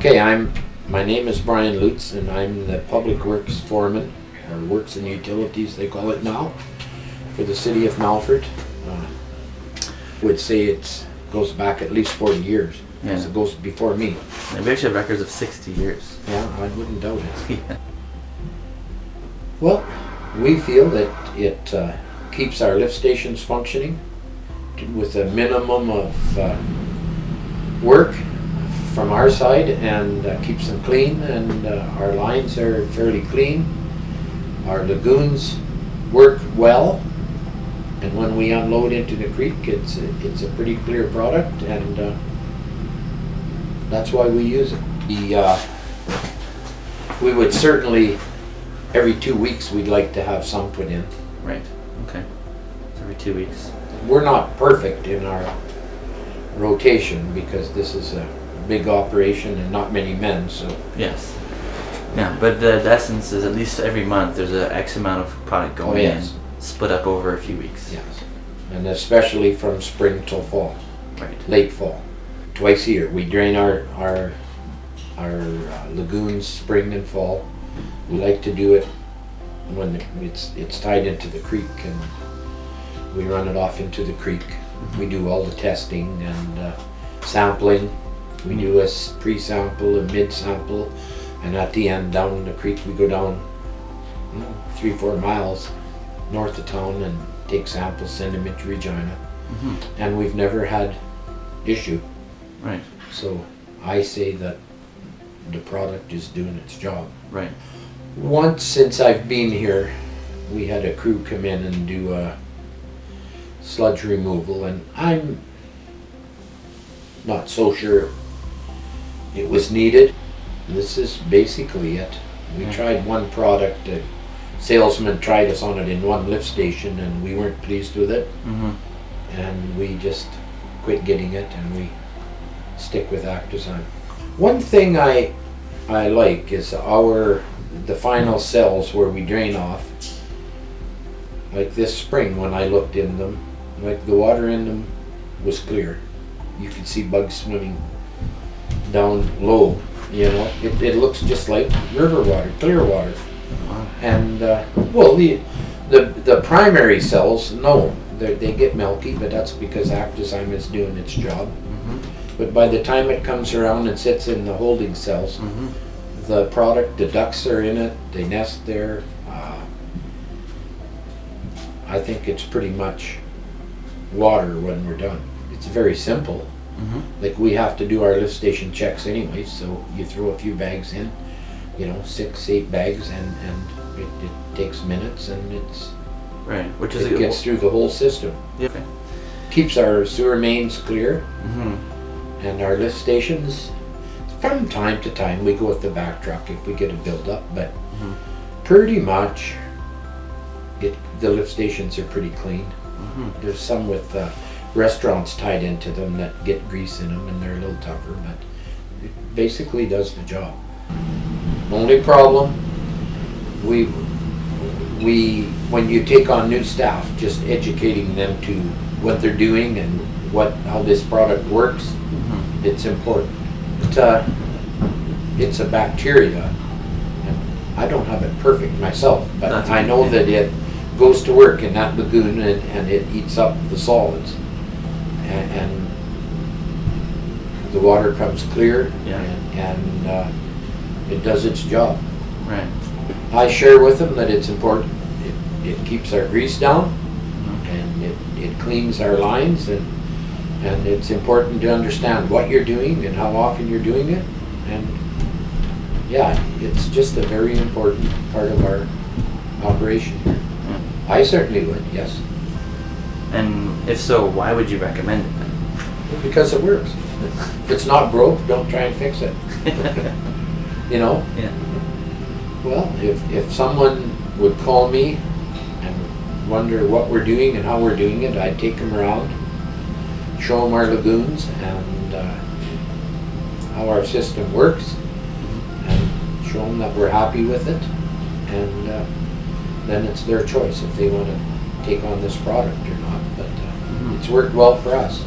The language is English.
Okay, my name is Brian Lutz, and I'm the Public Works Foreman, or Works and Utilities they call it now, for the city of Melfort. Would say it goes back at least 40 years, because it goes before me. And we actually have records of 60 years. Yeah, I wouldn't doubt it. Yeah. Well, we feel that it keeps our lift stations functioning with a minimum of work from our side, and keeps them clean, and our lines are fairly clean. Our lagoons work well, and when we unload into the creek, it's a pretty clear product, and that's why we use it. We would certainly, every 2 weeks, we'd like to have some put in. Right. Okay. Every 2 weeks. We're not perfect in our rotation because this is a big operation and not many men, so. Yes. Yeah, but the essence is at least every month there's a X amount of product going in, split up over a few weeks. Yes, and especially from spring till fall. Right. Late fall. Twice a year. We drain our lagoons spring and fall. We like to do it when it's tied into the creek, and we run it off into the creek. Mm-hmm. We do all the testing and sampling. We do a pre-sample, a mid-sample, and at the end down the creek we go down 3-4 miles north of town and take samples, send them into Regina. Mm-hmm. And we've never had issue. Right. So I say that the product is doing its job. Right. Once since I've been here, we had a crew come in and do a sludge removal, and I'm not so sure it was needed. This is basically it. We tried one product, the salesman tried us on it in one lift station, and we weren't pleased with it. Mm-hmm. And we just quit getting it, and we stick with Actazine. One thing I like is the final cells where we drain off. Like this spring when I looked in them, like the water in them was clear. You could see bugs swimming down low, you know. It looks just like river water, clear water. Wow. And well, the primary cells, no, they get milky, but that's because Actazine is doing its job. Mm-hmm. But by the time it comes around and sits in the holding cells, mm-hmm. the product, the ducks are in it, they nest there. I think it's pretty much water when we're done. It's very simple. Mm-hmm. Like we have to do our lift station checks anyway, so you throw a few bags in, 6-8 bags, and it takes minutes, and it's right, it gets through the whole system. Yeah. Okay. Keeps our sewer mains clear, mm-hmm. and our lift stations. From time to time, we go with the back truck if we get a build-up, but mm-hmm. pretty much the lift stations are pretty clean. Mm-hmm. There's some with restaurants tied into them that get grease in them, and they're a little tougher, but it basically does the job. Only problem, when you take on new staff, just educating them to what they're doing and how this product works, mm-hmm. it's important. It's a bacteria, and I don't have it perfect myself, but I know that it goes to work in that lagoon, and it eats up the solids, and the water comes clear, and it does its job. Right. I share with them that it's important. It keeps our grease down, mm-hmm. and it cleans our lines, and it's important to understand what you're doing and how often you're doing it, and yeah, it's just a very important part of our operation here. I certainly would, yes. And if so, why would you recommend it then? Because it works. If it's not broke, don't try and fix it. Yeah. Well, if someone would call me and wonder what we're doing and how we're doing it, I'd take them around, show them our lagoons and how our system works, mm-hmm. and show them that we're happy with it, and then it's their choice if they want to take on this product or not, but it's worked well for us.